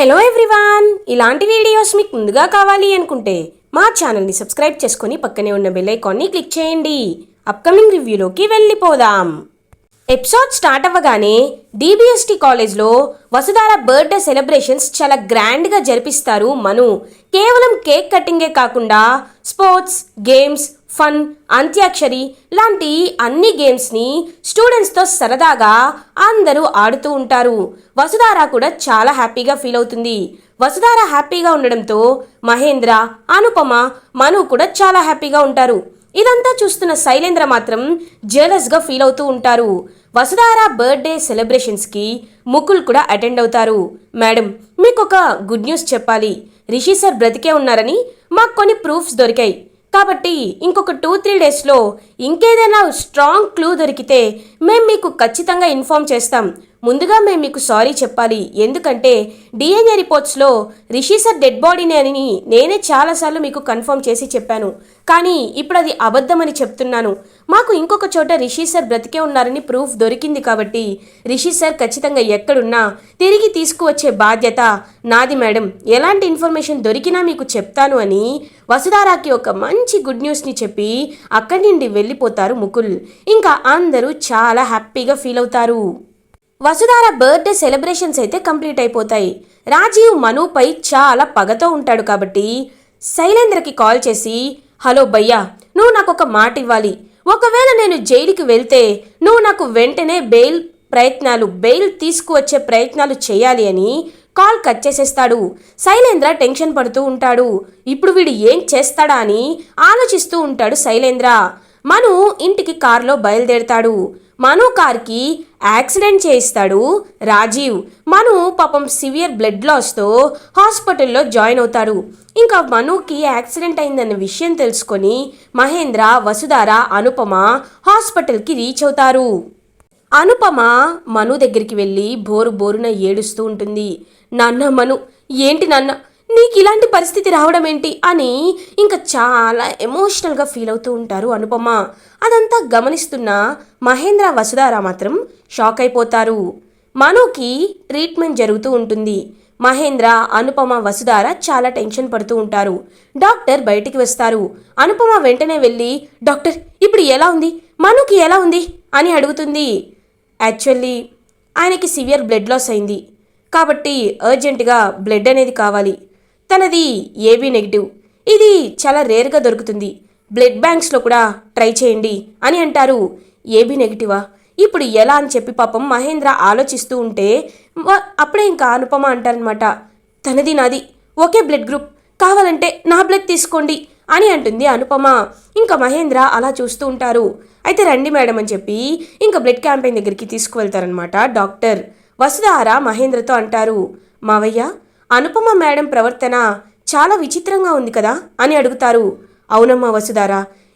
Hello everyone, ఇలాంటి videos మీకు ముందుగా కావాలి అనుకుంటే మా ఛానల్ని సబ్స్క్రైబ్ చేసుకొని పక్కనే ఉన్న బెల్ ఐకాన్ని క్లిక్ చేయండి. అప్కమింగ్ రివ్యూలోకి వెళ్ళిపోదాం. ఎపిసోడ్ స్టార్ట్ అవ్వగానే DBST కాలేజ్లో వసుధార బర్త్డే సెలబ్రేషన్స్ చాలా గ్రాండ్గా జరిపిస్తారు. మను కేవలం కేక్ కటింగే కాకుండా స్పోర్ట్స్, గేమ్స్, ఫన్, అంత్యాక్షరి లాంటి అన్ని గేమ్స్ని స్టూడెంట్స్తో సరదాగా అందరూ ఆడుతూ ఉంటారు. వసుధార కూడా చాలా హ్యాపీగా ఫీల్ అవుతుంది. వసుధార హ్యాపీగా ఉండడంతో మహేంద్ర, అనుపమ, మను కూడా చాలా హ్యాపీగా ఉంటారు. ఇదంతా చూస్తున్న శైలేంద్ర మాత్రం జెలస్గా ఫీల్ అవుతూ ఉంటారు. వసుధార బర్త్డే సెలబ్రేషన్స్కి ముకుల్ కూడా అటెండ్ అవుతారు. మేడం, మీకు ఒక గుడ్ న్యూస్ చెప్పాలి. రిషి సార్ బ్రతికే ఉన్నారని మాకు కొన్ని ప్రూఫ్స్ దొరికాయి. కాబట్టి ఇంకొక 2-3 డేస్లో ఇంకేదైనా స్ట్రాంగ్ క్లూ దొరికితే మేము మీకు ఖచ్చితంగా ఇన్ఫార్మ్ చేస్తాం. ముందుగా మేము మీకు సారీ చెప్పాలి. ఎందుకంటే DNA రిపోర్ట్స్లో రిషి సార్ డెడ్ బాడీనే అని నేనే చాలాసార్లు మీకు కన్ఫర్మ్ చేసి చెప్పాను. కానీ ఇప్పుడు అది అబద్ధమని చెప్తున్నాను. మాకు ఇంకొక చోట రిషి సార్ బ్రతికే ఉన్నారని ప్రూఫ్ దొరికింది. కాబట్టి రిషి సార్ ఖచ్చితంగా ఎక్కడున్నా తిరిగి తీసుకువచ్చే బాధ్యత నాది మేడం. ఎలాంటి ఇన్ఫర్మేషన్ దొరికినా మీకు చెప్తాను అని వసుధారాకి ఒక మంచి గుడ్ న్యూస్ని చెప్పి అక్కడి నుండి వెళ్ళిపోతారు ముకుల్. ఇంకా అందరూ చాలా హ్యాపీగా ఫీల్ అవుతారు. వసుధార బర్త్డే సెలబ్రేషన్స్ అయితే కంప్లీట్ అయిపోతాయి. రాజీవ్ మనుపై చాలా పగతో ఉంటాడు. కాబట్టి శైలేంద్రకి కాల్ చేసి, హలో భయ్యా, నువ్వు నాకు ఒక మాట ఇవ్వాలి. ఒకవేళ నేను జైలుకి వెళ్తే నువ్వు నాకు వెంటనే బెయిల్ తీసుకువచ్చే ప్రయత్నాలు చేయాలి అని కాల్ కట్ చేసేస్తాడు. శైలేంద్ర టెన్షన్ పడుతూ ఉంటాడు. ఇప్పుడు వీడు ఏం చేస్తాడా అని ఆలోచిస్తూ ఉంటాడు శైలేంద్ర. మను ఇంటికి కారులో బయలుదేరతాడు. మను కార్కి యాక్సిడెంట్ చేయిస్తాడు రాజీవ్. మను పాపం సివియర్ బ్లడ్ లాస్తో హాస్పిటల్లో జాయిన్ అవుతాడు. ఇంకా మనుకి యాక్సిడెంట్ అయిందన్న విషయం తెలుసుకొని మహేంద్ర, వసుధార, అనుపమ హాస్పిటల్కి రీచ్ అవుతారు. అనుపమ మను దగ్గరికి వెళ్ళి బోరున ఏడుస్తూ ఉంటుంది. నాన్న మను, ఏంటి నాన్న నీకు ఇలాంటి పరిస్థితి రావడం ఏంటి అని ఇంకా చాలా ఎమోషనల్గా ఫీల్ అవుతూ ఉంటారు అనుపమ. అదంతా గమనిస్తున్న మహేంద్ర, వసుధార మాత్రం షాక్ అయిపోతారు. మనుకి ట్రీట్మెంట్ జరుగుతూ ఉంటుంది. మహేంద్ర, అనుపమ, వసుధార చాలా టెన్షన్ పడుతూ ఉంటారు. డాక్టర్ బయటికి వస్తారు. అనుపమ వెంటనే వెళ్ళి, డాక్టర్ ఇప్పుడు ఎలా ఉంది, మనుకి ఎలా ఉంది అని అడుగుతుంది. యాక్చువల్లీ ఆయనకి సివియర్ బ్లడ్ లాస్ అయింది. కాబట్టి అర్జెంటుగా బ్లడ్ అనేది కావాలి. తనది AB నెగిటివ్. ఇది చాలా రేర్గా దొరుకుతుంది. బ్లడ్ బ్యాంక్స్లో కూడా ట్రై చేయండి అని అంటారు. AB నెగిటివా, ఇప్పుడు ఎలా అని చెప్పి పాపం మహేంద్ర ఆలోచిస్తూ ఉంటే అప్పుడే ఇంకా అనుపమ అంటారనమాట, తనది నాది ఒకే బ్లడ్ గ్రూప్, కావాలంటే నా బ్లడ్ తీసుకోండి అని అంటుంది అనుపమ. ఇంకా మహేంద్ర అలా చూస్తూ ఉంటారు. అయితే రండి మేడం అని చెప్పి ఇంకా బ్లడ్ క్యాంపెయిన్ దగ్గరికి తీసుకువెళ్తారనమాట డాక్టర్. వసుధార మహేంద్రతో అంటారు, మావయ్య, అనుపమ మేడం ప్రవర్తన చాలా విచిత్రంగా ఉంది కదా అని అడుగుతారు. అవునమ్మా వసుధార,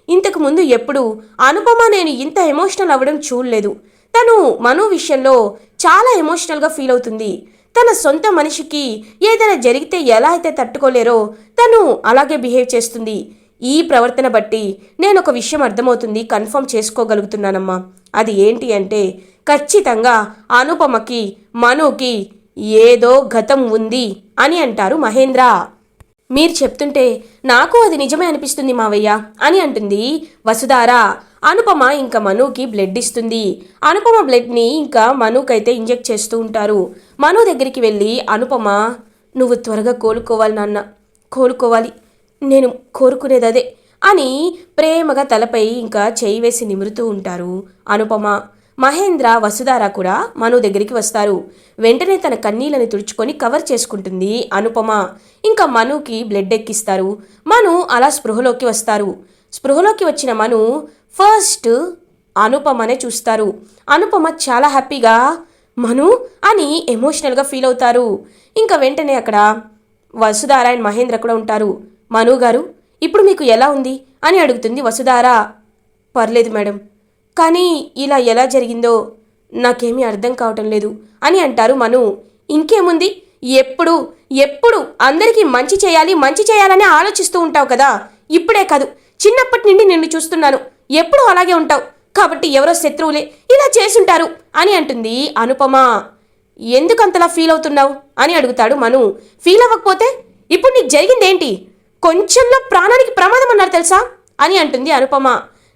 ఇంతకు ముందు ఎప్పుడు అనుపమ నేను ఇంత ఎమోషనల్ అవ్వడం చూడలేదు. తను మను విషయంలో చాలా ఎమోషనల్గా ఫీల్ అవుతుంది. తన సొంత మనిషికి ఏదైనా జరిగితే ఎలా అయితే తట్టుకోలేరో తను అలాగే బిహేవ్ చేస్తుంది. ఈ ప్రవర్తన బట్టి నేను ఒక విషయం అర్థమవుతుంది, కన్ఫర్మ్ చేసుకోగలుగుతున్నానమ్మా. అది ఏంటి అంటే ఖచ్చితంగా అనుపమకి, మనుకి ఏదో గతం ఉంది అని అంటారు మహేంద్ర. మీరు చెప్తుంటే నాకు అది నిజమే అనిపిస్తుంది మావయ్య అని అంటుంది వసుధార. అనుపమ ఇంకా మనుకి బ్లడ్ ఇస్తుంది. అనుపమ బ్లడ్ని ఇంకా మనుకైతే ఇంజెక్ట్ చేస్తూ ఉంటారు. మను దగ్గరికి వెళ్ళి, అనుపమ నువ్వు త్వరగా కోలుకోవాలి నాన్న, కోలుకోవాలి, నేను కోరుకునేది అదే అని ప్రేమగా తలపై ఇంకా చేయి వేసి నిమురుతూ ఉంటారు అనుపమ. మహేంద్ర, వసుధార కూడా మను దగ్గరికి వస్తారు. వెంటనే తన కన్నీళ్ళని తుడుచుకొని కవర్ చేసుకుంటుంది అనుపమ. ఇంకా మనుకి బ్లడ్ ఎక్కిస్తారు. మను అలా స్పృహలోకి వస్తారు. స్పృహలోకి వచ్చిన మను ఫస్ట్ అనుపమనే చూస్తారు. అనుపమ చాలా హ్యాపీగా మను అని ఎమోషనల్గా ఫీల్ అవుతారు. ఇంకా వెంటనే అక్కడ వసుధార అండ్ మహేంద్ర కూడా ఉంటారు. మను గారు, ఇప్పుడు మీకు ఎలా ఉంది అని అడుగుతుంది వసుధార. పర్లేదు మేడం, కానీ ఇలా ఎలా జరిగిందో నాకేమీ అర్థం కావటం లేదు అని అంటారు మను. ఇంకేముంది, ఎప్పుడు అందరికీ మంచి చేయాలని ఆలోచిస్తూ ఉంటావు కదా. ఇప్పుడే కాదు, చిన్నప్పటి నుండి నిన్ను చూస్తున్నాను, ఎప్పుడూ అలాగే ఉంటావు. కాబట్టి ఎవరో శత్రువులే ఇలా చేసుంటారు అని అంటుంది అనుపమ. ఎందుకు అంతలా ఫీల్ అవుతున్నావు అని అడుగుతాడు మను. ఫీల్ అవ్వకపోతే ఇప్పుడు నీకు జరిగిందేంటి? కొంచెంలో ప్రాణానికి ప్రమాదం అన్నారు తెలుసా అని అంటుంది అనుపమ.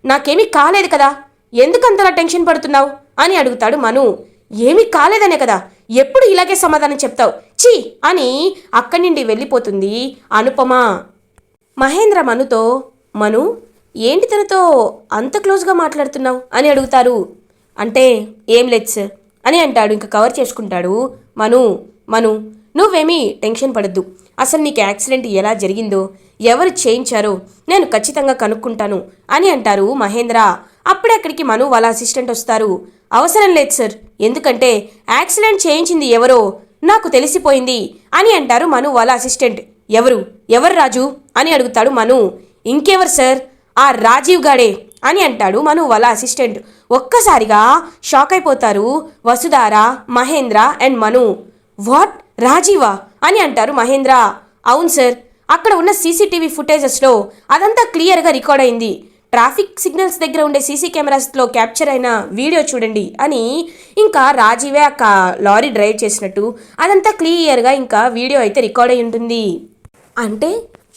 నాకేమీ కాలేదు కదా, ఎందుకు అంతలా టెన్షన్ పడుతున్నావు అని అడుగుతాడు మను. ఏమీ కాలేదనే కదా ఎప్పుడు ఇలాగే సమాధానం చెప్తావు, చీ అని అక్కడి నుండి వెళ్ళిపోతుంది అనుపమ. మహేంద్ర మనుతో, మను ఏంటి తనతో అంత క్లోజ్గా మాట్లాడుతున్నావు అని అడుగుతారు. అంటే ఏం లేదు సార్ అని అంటాడు. ఇంకా కవర్ చేసుకుంటాడు మను. మను నువ్వేమీ టెన్షన్ పడద్దు, అసలు నీకు యాక్సిడెంట్ ఎలా జరిగిందో ఎవరు చేయించారో నేను ఖచ్చితంగా కనుక్కుంటాను అని అంటారు మహేంద్ర. అప్పుడే అక్కడికి మను వాళ్ళ అసిస్టెంట్ వస్తారు. అవసరం లేదు సార్, ఎందుకంటే యాక్సిడెంట్ చేయించింది ఎవరో నాకు తెలిసిపోయింది అని అంటారు మను వాళ్ళ అసిస్టెంట్. ఎవరు రాజు అని అడుగుతాడు మను. ఇంకెవరు సార్, ఆ రాజీవ్ గాడే అని అంటాడు మను వాళ్ళ అసిస్టెంట్. ఒక్కసారిగా షాక్ అయిపోతారు వసుధార, మహేంద్ర అండ్ మను. వాట్, రాజీవా అని అంటారు మహేంద్ర. అవును సార్, అక్కడ ఉన్న సీసీటీవీ ఫుటేజెస్లో అదంతా క్లియర్గా రికార్డ్ అయింది. ట్రాఫిక్ సిగ్నల్స్ దగ్గర ఉండే సీసీ కెమెరాస్లో క్యాప్చర్ అయిన వీడియో చూడండి అని. ఇంకా రాజీవే ఆ లారీ డ్రైవ్ చేసినట్టు అదంతా క్లియర్గా ఇంకా వీడియో అయితే రికార్డ్ అయి ఉంటుంది. అంటే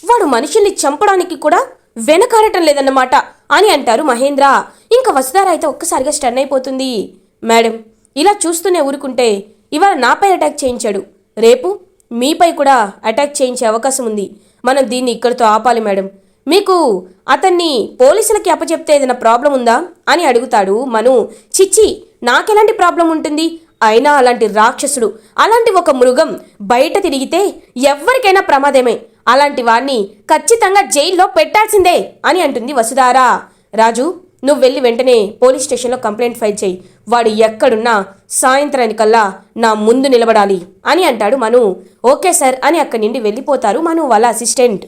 వాడు మనుషుల్ని చంపడానికి కూడా వెనకాడటం లేదన్నమాట అని అంటారు మహేంద్ర. ఇంకా వసుధార అయితే ఒక్కసారిగా స్టన్ అయిపోతుంది. మేడం, ఇలా చూస్తూనే ఊరుకుంటే ఇవాళ నాపై అటాక్ చేయించాడు, రేపు మీపై కూడా అటాక్ చేయించే అవకాశం ఉంది. మనం దీన్ని ఇక్కడితో ఆపాలి మేడం. మీకు అతన్ని పోలీసులకి అప్పచెప్తే ఏదైనా ప్రాబ్లం ఉందా అని అడుగుతాడు మను. చిచ్చి, నాకెలాంటి ప్రాబ్లం ఉంటుంది? అయినా అలాంటి రాక్షసుడు, అలాంటి ఒక మృగం బయట తిరిగితే ఎవ్వరికైనా ప్రమాదమే. అలాంటి వాణ్ణి ఖచ్చితంగా జైల్లో పెట్టాల్సిందే అని అంటుంది వసుధార. రాజు, నువ్వు వెళ్ళి వెంటనే పోలీస్ స్టేషన్లో కంప్లైంట్ ఫైల్ చేయి. వాడు ఎక్కడున్నా సాయంత్రానికల్లా నా ముందు నిలబడాలి అని అంటాడు మను. ఓకే సార్ అని అక్కడి నుండి వెళ్ళిపోతారు మను వాళ్ళ అసిస్టెంట్.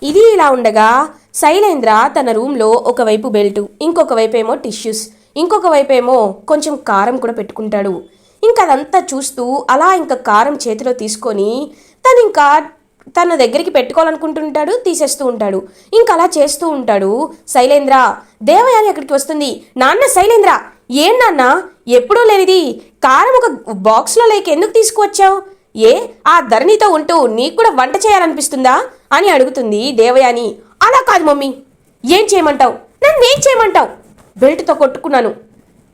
ఇది ఇలా ఉండగా శైలేంద్ర తన రూమ్లో ఒకవైపు బెల్టు, ఇంకొక వైపు ఏమో టిష్యూస్, ఇంకొక వైపు ఏమో కొంచెం కారం కూడా పెట్టుకుంటాడు. ఇంకా అదంతా చూస్తూ అలా ఇంకా కారం చేతిలో తీసుకొని తన దగ్గరికి పెట్టుకోవాలనుకుంటుంటాడు, తీసేస్తూ ఉంటాడు. ఇంకా అలా చేస్తూ ఉంటాడు శైలేంద్ర. దేవయాని అక్కడికి వస్తుంది. నాన్న శైలేంద్ర, ఏం నాన్న ఎప్పుడూ లేనిది కారం ఒక బాక్స్లో లేక ఎందుకు తీసుకువచ్చావు? ఏ ఆ ధరణితో ఉంటూ నీకు కూడా వంట చేయాలనిపిస్తుందా అని అడుగుతుంది దేవయాని. అలా కాదు మమ్మీ, ఏం చేయమంటావు? నన్ను ఏం చేయమంటావు? బెల్ట్తో కొట్టుకున్నాను,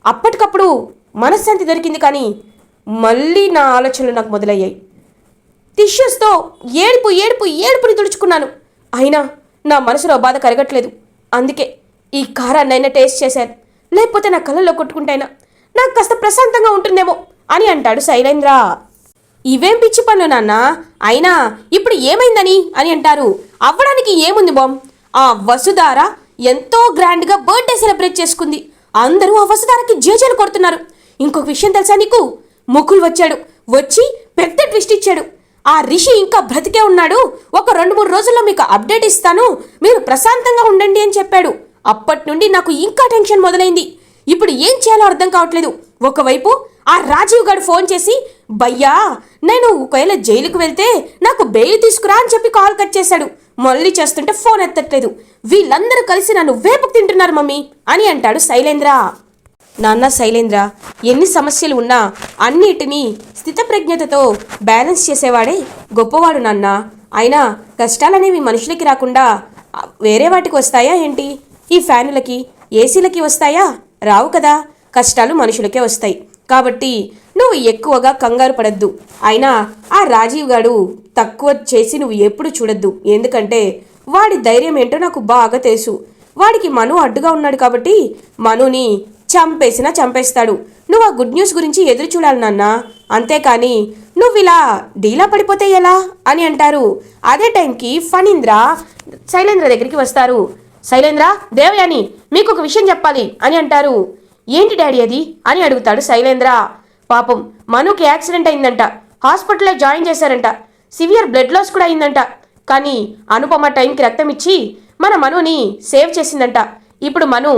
అప్పటికప్పుడు మనశ్శాంతి దొరికింది, కానీ మళ్ళీ నా ఆలోచనలు నాకు మొదలయ్యాయి. టిష్యూస్తో ఏడుపుని తుడుచుకున్నాను, అయినా నా మనసులో బాధ కరగట్లేదు. అందుకే ఈ కారాన్నైనా టేస్ట్ చేశాను, లేకపోతే నా కళ్ళల్లో కొట్టుకుంటైనా నాకు కాస్త ప్రశాంతంగా ఉంటుందేమో అని అంటాడు శైలేంద్ర. ఇవేం పిచ్చి పనులు నాన్న, అయినా ఇప్పుడు ఏమైందని అని అంటారు. అవ్వడానికి ఏముంది బామ్, ఆ వసుధార ఎంతో గ్రాండ్గా బర్త్డే సెలబ్రేట్ చేసుకుంది. అందరూ ఆ వసుధారకి జేజేలు కొడుతున్నారు. ఇంకొక విషయం తెలుసా నీకు? ముకుల్ వచ్చి పెద్ద ట్విస్ట్ ఇచ్చాడు. ఆ రిషి ఇంకా బ్రతికే ఉన్నాడు, ఒక 2-3 రోజుల్లో మీకు అప్డేట్ ఇస్తాను, మీరు ప్రశాంతంగా ఉండండి అని చెప్పాడు. అప్పటి నుండి నాకు ఇంకా టెన్షన్ మొదలైంది. ఇప్పుడు ఏం చేయాలో అర్థం కావట్లేదు. ఒకవైపు ఆ రాజీవ్ గారు ఫోన్ చేసి, భయ్యా నేను ఒకవేళ జైలుకు వెళ్తే నాకు బెయిల్ తీసుకురా అని చెప్పి కాల్ కట్ చేశాడు. మళ్ళీ చేస్తుంటే ఫోన్ ఎత్తట్లేదు. వీళ్ళందరూ కలిసి నన్ను వేపుకు తింటున్నారు మమ్మీ అని అంటాడు శైలేంద్ర. నాన్న శైలేంద్ర, ఎన్ని సమస్యలు ఉన్నా అన్నిటినీ స్థితప్రజ్ఞతతో బ్యాలెన్స్ చేసేవాడే గొప్పవాడు నాన్న. అయినా కష్టాలనేవి మనుషులకి రాకుండా వేరే వాటికి వస్తాయా ఏంటి? ఈ ఫ్యానులకి, ఏసీలకి వస్తాయా? రావు కదా. కష్టాలు మనుషులకే వస్తాయి. కాబట్టి నువ్వు ఎక్కువగా కంగారు పడద్దు. అయినా ఆ రాజీవ్ గాడు తక్కువ చేసి నువ్వు ఎప్పుడు చూడొద్దు. ఎందుకంటే వాడి ధైర్యం ఏంటో నాకు బాగా తెలుసు. వాడికి మను అడ్డుగా ఉన్నాడు కాబట్టి మనుని చంపేసినా చంపేస్తాడు. నువ్వు ఆ గుడ్ న్యూస్ గురించి ఎదురు చూడాలి నాన్న, అంతేకాని నువ్వు ఇలా డీలా పడిపోతే ఎలా అని అంటారు. అదే టైంకి ఫణీంద్ర శైలేంద్ర దగ్గరికి వస్తారు. శైలేంద్ర, దేవయాని మీకు ఒక విషయం చెప్పాలి అని అంటారు. ఏంటి డాడీ అది అని అడుగుతాడు శైలేంద్ర. పాపం మనుకి యాక్సిడెంట్ అయిందంట, హాస్పిటల్లో జాయిన్ చేశారంట, సివియర్ బ్లడ్ లాస్ కూడా అయిందంట. కానీ అనుపమ టైంకి రక్తం ఇచ్చి మన మనుని సేవ్ చేసిందంట. ఇప్పుడు మను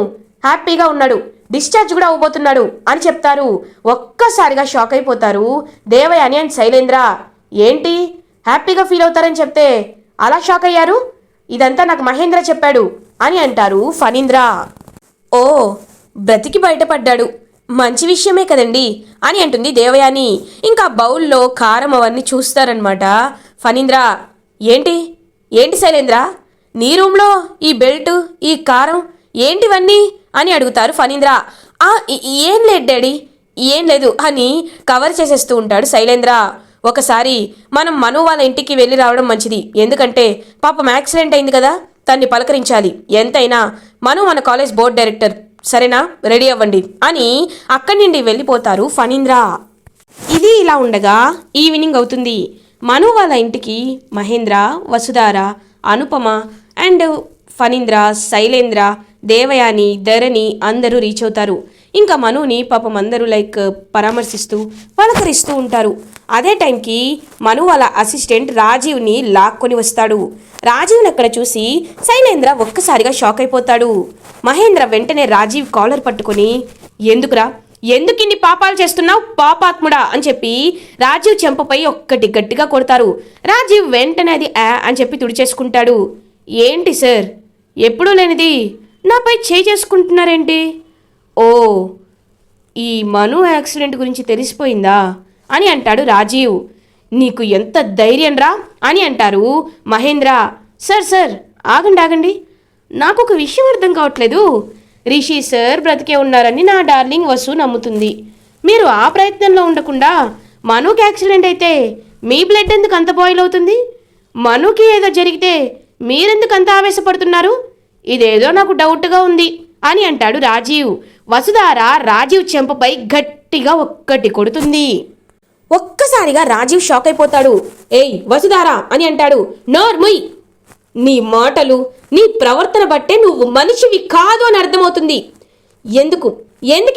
హ్యాపీగా ఉన్నాడు, డిశ్చార్జ్ కూడా అవ్వబోతున్నాడు అని చెప్తారు. ఒక్కసారిగా షాక్ అయిపోతారు దేవయాని అండ్ శైలేంద్ర. ఏంటి హ్యాపీగా ఫీల్ అవుతారని చెప్తే అలా షాక్ అయ్యారు? ఇదంతా నాకు మహేంద్ర చెప్పాడు అని అంటారు ఫణీంద్ర. ఓ, బ్రతికి బయటపడ్డాడు, మంచి విషయమే కదండి అని అంటుంది దేవయాని. ఇంకా బౌల్లో కారం అవన్నీ చూస్తారనమాట ఫణీంద్ర. ఏంటి ఏంటి శైలేంద్ర, నీ రూమ్లో ఈ బెల్ట్, ఈ కారం ఏంటివన్నీ అని అడుగుతారు ఫణీంద్ర. ఏం లేదు డాడీ, ఏం లేదు అని కవర్ చేసేస్తూ ఉంటాడు శైలేంద్ర. ఒకసారి మనం మను వాళ్ళ ఇంటికి వెళ్ళి రావడం మంచిది, ఎందుకంటే పాపం యాక్సిడెంట్ అయింది కదా, తన్ని పలకరించాలి. ఎంతైనా మను మన కాలేజ్ బోర్డ్ డైరెక్టర్, సరేనా, రెడీ అవ్వండి అని అక్కడి నుండి వెళ్ళిపోతారు ఫణీంద్ర. ఇది ఇలా ఉండగా ఈవినింగ్ అవుతుంది. మను వాళ్ళ ఇంటికి మహేంద్ర, వసుధార, అనుపమ అండ్ ఫణీంద్ర, శైలేంద్ర, దేవయాని, ధరణి అందరూ రీచ్ అవుతారు. ఇంకా మనుని పాపం అందరూ పరామర్శిస్తూ పలకరిస్తూ ఉంటారు. అదే టైంకి మను వాళ్ళ అసిస్టెంట్ రాజీవ్ని లాక్కొని వస్తాడు. రాజీవ్ని అక్కడ చూసి శైలేంద్ర ఒక్కసారిగా షాక్ అయిపోతాడు. మహేంద్ర వెంటనే రాజీవ్ కాలర్ పట్టుకొని, ఎందుకురా, ఎందుకిన్ని పాపాలు చేస్తున్నావు పాపాత్ముడా అని చెప్పి రాజీవ్ చెంపపై ఒక్కటి గట్టిగా కొడతారు. రాజీవ్ వెంటనే అది అని చెప్పి తుడిచేసుకుంటాడు. ఏంటి సార్, ఎప్పుడూ లేనిది నాపై చేసుకుంటున్నారేంటి? ఓ, ఈ మను యాక్సిడెంట్ గురించి తెలిసిపోయిందా అని అంటాడు రాజీవ్. నీకు ఎంత ధైర్యం రా అని అంటారు మహేంద్ర. సార్ ఆగండి, నాకు ఒక విషయం అర్థం కావట్లేదు. రిషి సార్ బ్రతికే ఉన్నారని నా డార్లింగ్ వసు నమ్ముతుంది. మీరు ఆ ప్రయత్నంలో ఉండకుండా మనుకి యాక్సిడెంట్ అయితే మీ బ్లడ్ ఎందుకు అంత బాయిల్ అవుతుంది? మనుకి ఏదో జరిగితే మీరెందుకు అంత ఆవేశపడుతున్నారు? ఇదేదో నాకు డౌట్గా ఉంది అని అంటాడు రాజీవ్. వసుధార రాజీవ్ చెంపపై గట్టిగా ఒక్కటి కొడుతుంది. ఒక్కసారిగా రాజీవ్ షాక్ అయిపోతాడు. ఏయ్ వసుధార అని అంటాడు. నోర్ముయ్, నీ మాటలు, నీ ప్రవర్తన బట్టే నువ్వు మనిషివి కాదు అని అర్థమవుతుంది. ఎందుకు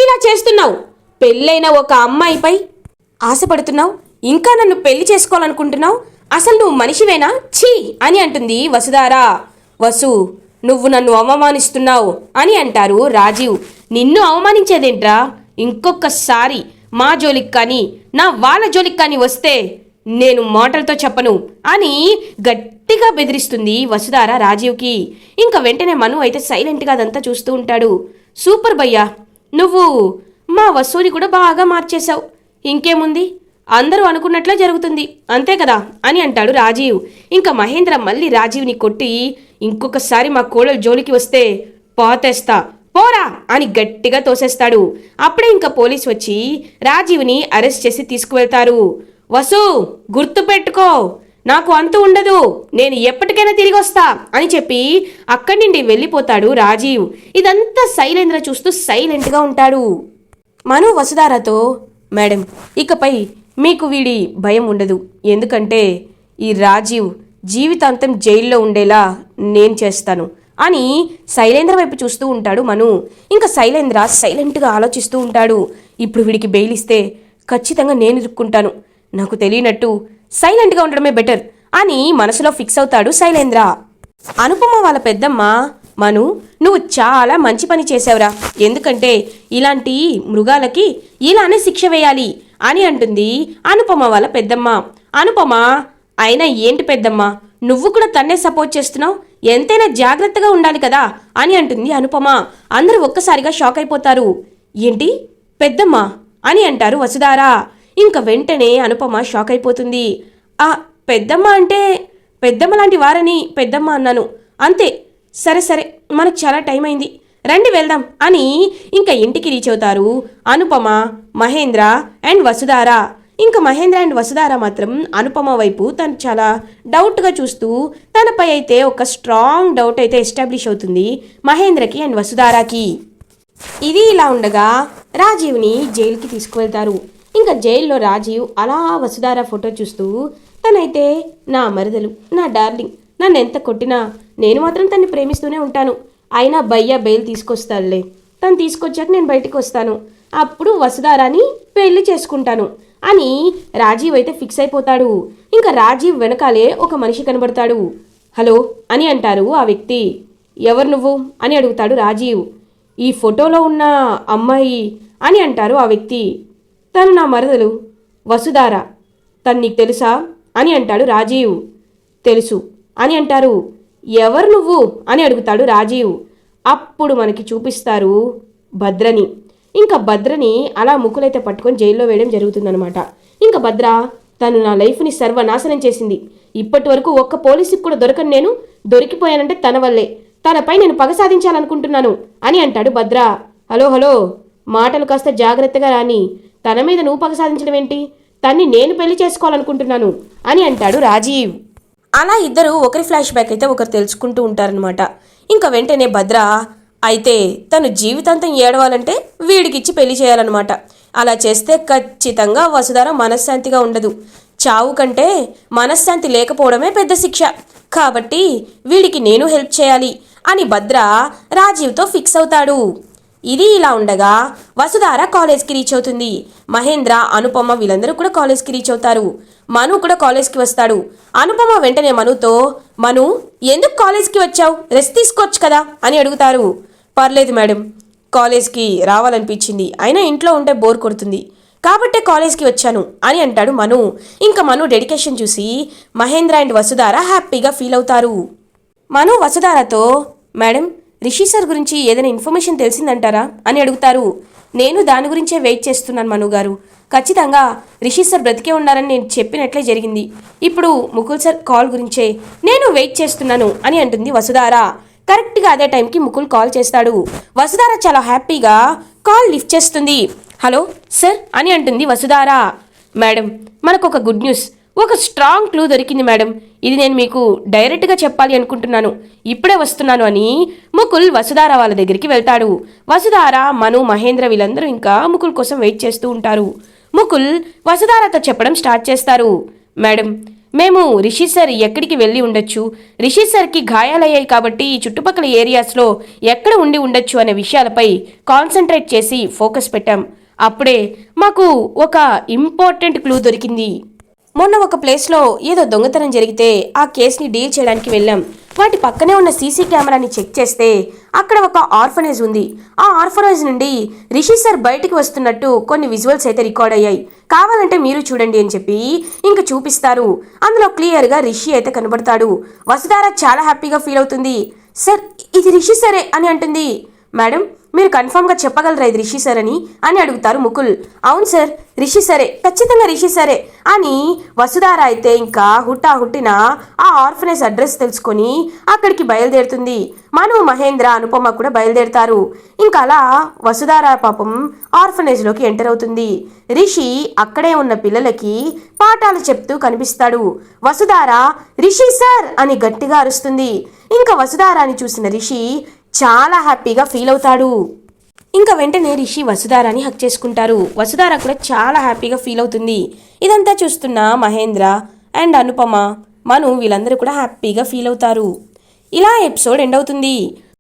ఇలా చేస్తున్నావు? పెళ్ళైన ఒక అమ్మాయిపై ఆశపడుతున్నావు, ఇంకా నన్ను పెళ్లి చేసుకోవాలనుకుంటున్నావు. అసలు నువ్వు మనిషివేనా? ఛీ అని అంటుంది వసుధార. వసు, నువ్వు నన్ను అవమానిస్తున్నావు అని అంటారు రాజీవ్. నిన్ను అవమానించేదేంట్రా? ఇంకొకసారి మా జోలికి కానీ నా వాళ్ళ జోలికి కానీ వస్తే నేను మాటలతో చెప్పను అని గట్టిగా బెదిరిస్తుంది వసుధార రాజీవ్కి. ఇంకా వెంటనే మను అయితే సైలెంట్గా అదంతా చూస్తూ ఉంటాడు. సూపర్ భయ్యా, నువ్వు మా వసుని కూడా బాగా మార్చేశావు. ఇంకేముంది, అందరూ అనుకున్నట్లే జరుగుతుంది, అంతే కదా అని అంటాడు రాజీవ్. ఇంకా మహేంద్ర మళ్ళీ రాజీవ్ని కొట్టి, ఇంకొకసారి మా కోడలు జోలికి వస్తే పోతేస్తా, పోరా అని గట్టిగా తోసేస్తాడు. అప్పుడే ఇంకా పోలీసు వచ్చి రాజీవ్ని అరెస్ట్ చేసి తీసుకువెళ్తారు. వసు, గుర్తుపెట్టుకో, నాకు అంతు ఉండదు, నేను ఎప్పటికైనా తిరిగి వస్తా అని చెప్పి అక్కడి నుండి వెళ్ళిపోతాడు రాజీవ్. ఇదంతా శైలేంద్ర చూస్తూ సైలెంట్గా ఉంటాడు. మను వసుధారతో, మేడం, ఇకపై మీకు వీడి భయం ఉండదు, ఎందుకంటే ఈ రాజీవ్ జీవితాంతం జైల్లో ఉండేలా నేను చేస్తాను అని శైలేంద్ర వైపు చూస్తూ ఉంటాడు మను. ఇంకా శైలేంద్ర సైలెంట్గా ఆలోచిస్తూ ఉంటాడు. ఇప్పుడు వీడికి బెయిల్ ఇస్తే ఖచ్చితంగా నేను ఇరుక్కుంటాను, నాకు తెలియనట్టు సైలెంట్గా ఉండడమే బెటర్ అని మనసులో ఫిక్స్ అవుతాడు శైలేంద్ర. అనుపమ వాళ్ళ పెద్దమ్మ, మను, నువ్వు చాలా మంచి పని చేసావురా, ఎందుకంటే ఇలాంటి మృగాలకి ఇలానే శిక్ష వేయాలి అని అంటుంది అనుపమ వాళ్ళ పెద్దమ్మ. అనుపమ, అయినా ఏంటి పెద్దమ్మ, నువ్వు కూడా తన్నే సపోర్ట్ చేస్తున్నావు, ఎంతైనా జాగ్రత్తగా ఉండాలి కదా అని అంటుంది అనుపమ. అందరూ ఒక్కసారిగా షాక్ అయిపోతారు. ఏంటి పెద్దమ్మ అని అంటారు వసుధార. ఇంకా వెంటనే అనుపమ షాక్ అయిపోతుంది. ఆ పెద్దమ్మ అంటే పెద్దమ్మ లాంటి వారని పెద్దమ్మ అన్నాను, అంతే. సరే మనకు చాలా టైం అయింది, రండి వెళ్దాం అని ఇంకా ఇంటికి రీచ్ అవుతారు అనుపమ, మహేంద్ర అండ్ వసుధార. ఇంకా మహేంద్ర అండ్ వసుధార మాత్రం అనుపమ వైపు తను చాలా డౌట్గా చూస్తూ, తనపై అయితే ఒక స్ట్రాంగ్ డౌట్ అయితే ఎస్టాబ్లిష్ అవుతుంది మహేంద్రకి అండ్ వసుధారకి. ఇది ఇలా ఉండగా రాజీవ్ని జైలుకి తీసుకువెళ్తారు. ఇంకా జైల్లో రాజీవ్ అలా వసుధార ఫోటో చూస్తూ, తనైతే నా మరదలు, నా డార్లింగ్, నన్ను ఎంత కొట్టినా నేను మాత్రం తన్ని ప్రేమిస్తూనే ఉంటాను, అయినా భయ్య బెయిల్ తీసుకొస్తాడులే, తను తీసుకొచ్చాక నేను బయటికి వస్తాను, అప్పుడు వసుధారాని పెళ్లి చేసుకుంటాను అని రాజీవ్ అయితే ఫిక్స్ అయిపోతాడు. ఇంకా రాజీవ్ వెనకాలే ఒక మనిషి కనబడతాడు. హలో అని అంటారు ఆ వ్యక్తి. ఎవరు నువ్వు అని అడుగుతాడు రాజీవ్. ఈ ఫోటోలో ఉన్న అమ్మాయి అని అంటారు ఆ వ్యక్తి. తను నా మరదలు వసుధార, తను నీకు తెలుసా అని అంటాడు రాజీవ్. తెలుసు అని అంటారు. ఎవరు నువ్వు అని అడుగుతాడు రాజీవ్. అప్పుడు మనకి చూపిస్తారు భద్రని. ఇంకా భద్రని అలా ముకులైతే పట్టుకొని జైల్లో వేయడం జరుగుతుందనమాట. ఇంకా భద్ర తను నా లైఫ్ని సర్వనాశనం చేసింది. ఇప్పటి వరకు ఒక్క పోలీసుకి కూడా దొరకని నేను దొరికిపోయానంటే తన వల్లే. తనపై నేను పగ సాధించాలనుకుంటున్నాను అని అంటాడు భద్ర. హలో హలో, మాటలు కాస్త జాగ్రత్తగా రాని. తన మీద నువ్వు పగ సాధించడం ఏంటి? తన్ని నేను పెళ్లి చేసుకోవాలనుకుంటున్నాను అని అంటాడు రాజీవ్. అలా ఇద్దరు ఒకరి ఫ్లాష్ బ్యాక్ అయితే ఒకరు తెలుసుకుంటూ ఉంటారనమాట. ఇంకా వెంటనే భద్ర అయితే తను జీవితాంతం ఏడవాలంటే వీడికిచ్చి పెళ్లి చేయాలన్నమాట. అలా చేస్తే ఖచ్చితంగా వసుధార మనశ్శాంతిగా ఉండదు. చావు కంటే మనశ్శాంతి లేకపోవడమే పెద్ద శిక్ష. కాబట్టి వీడికి నేను హెల్ప్ చేయాలి అని భద్ర రాజీవ్తో ఫిక్స్ అవుతాడు. ఇది ఇలా ఉండగా వసుధార కాలేజ్కి రీచ్ అవుతుంది. మహేంద్ర, అనుపమ వీళ్ళందరూ కూడా కాలేజ్కి రీచ్ అవుతారు. మను కూడా కాలేజ్కి వస్తాడు. అనుపమ వెంటనే మనుతో, మను ఎందుకు కాలేజ్కి వచ్చావు? రెస్ట్ తీసుకోవచ్చు కదా అని అడుగుతారు. పర్లేదు మేడం, కాలేజ్కి రావాలనిపించింది, అయినా ఇంట్లో ఉంటే బోర్ కొడుతుంది కాబట్టే కాలేజ్కి వచ్చాను అని అంటాడు మను. ఇంకా మను డెడికేషన్ చూసి మహేంద్ర అండ్ వసుధార హ్యాపీగా ఫీల్ అవుతారు. మను వసుధారతో, మేడం రిషి సార్ గురించి ఏదైనా ఇన్ఫర్మేషన్ తెలిసిందంటారా అని అడుగుతారు. నేను దాని గురించే వెయిట్ చేస్తున్నాను మను గారు. ఖచ్చితంగా రిషి సార్ బ్రతికే ఉన్నారని నేను చెప్పినట్లే జరిగింది. ఇప్పుడు ముకుల్ సార్ కాల్ గురించే నేను వెయిట్ చేస్తున్నాను అని అంటుంది వసుధార. కరెక్ట్గా అదే టైంకి ముకుల్ కాల్ చేస్తాడు. వసుధార చాలా హ్యాపీగా కాల్ లిఫ్ట్ చేస్తుంది. హలో సార్ అని అంటుంది వసుధార. మేడం మనకు ఒక గుడ్ న్యూస్, ఒక స్ట్రాంగ్ క్లూ దొరికింది మేడం. ఇది నేను మీకు డైరెక్ట్గా చెప్పాలి అనుకుంటున్నాను, ఇప్పుడే వస్తున్నాను అని ముకుల్ వసుధార వాళ్ళ దగ్గరికి వెళ్తాడు. వసుధార, మను, మహేంద్ర వీళ్ళందరూ ఇంకా ముకుల్ కోసం వెయిట్ చేస్తూ ఉంటారు. ముకుల్ వసుధారతో చెప్పడం స్టార్ట్ చేస్తారు. మేడం మేము రిషి సార్ ఎక్కడికి వెళ్ళి ఉండొచ్చు, రిషి సార్కి గాయాలయ్యాయి కాబట్టి ఈ చుట్టుపక్కల ఏరియాస్లో ఎక్కడ ఉండి ఉండొచ్చు అనే విషయాలపై కాన్సన్ట్రేట్ చేసి ఫోకస్ పెట్టాం. అప్పుడే మాకు ఒక ఇంపార్టెంట్ క్లూ దొరికింది. మొన్న ఒక ప్లేస్లో ఏదో దొంగతనం జరిగితే ఆ కేసుని డీల్ చేయడానికి వెళ్ళాం. వాటి పక్కనే ఉన్న సీసీ కెమెరాని చెక్ చేస్తే అక్కడ ఒక ఆర్ఫనేజ్ ఉంది. ఆ ఆర్ఫనేజ్ నుండి రిషి సార్ బయటికి వస్తున్నట్టు కొన్ని విజువల్స్ అయితే రికార్డ్ అయ్యాయి. కావాలంటే మీరు చూడండి అని చెప్పి ఇంకా చూపిస్తారు. అందులో క్లియర్గా రిషి అయితే కనబడతాడు. వసుధార చాలా హ్యాపీగా ఫీల్ అవుతుంది. సార్ ఇది రిషి సరే అని అంటుంది. మేడం మీరు కన్ఫర్మ్గా చెప్పగలరా ఇది రిషి సార్ అని అడుగుతారు ముకుల్. అవును సార్, రిషి సరే, ఖచ్చితంగా రిషి సరే అని వసుధార అయితే ఇంకా హుట్టిన ఆ ఆర్ఫనేజ్ అడ్రస్ తెలుసుకొని అక్కడికి బయలుదేరుతుంది. మను, మహేంద్ర, అనుపమ కూడా బయలుదేరుతారు. ఇంకా అలా వసుధార పాపం ఆర్ఫనేజ్లోకి ఎంటర్ అవుతుంది. రిషి అక్కడే ఉన్న పిల్లలకి పాఠాలు చెప్తూ కనిపిస్తాడు. వసుధార రిషి సార్ అని గట్టిగా అరుస్తుంది. ఇంకా వసుధారాని చూసిన రిషి చాలా హ్యాపీగా ఫీల్ అవుతాడు. ఇంకా వెంటనే రిషి వసుధారాని హక్ చేసుకుంటారు. వసుధార కూడా చాలా హ్యాపీగా ఫీల్ అవుతుంది. ఇదంతా చూస్తున్న మహేంద్ర అండ్ అనుపమ, మను వీళ్ళందరూ కూడా హ్యాపీగా ఫీల్ అవుతారు. ఇలా ఎపిసోడ్ ఎండ్ అవుతుంది.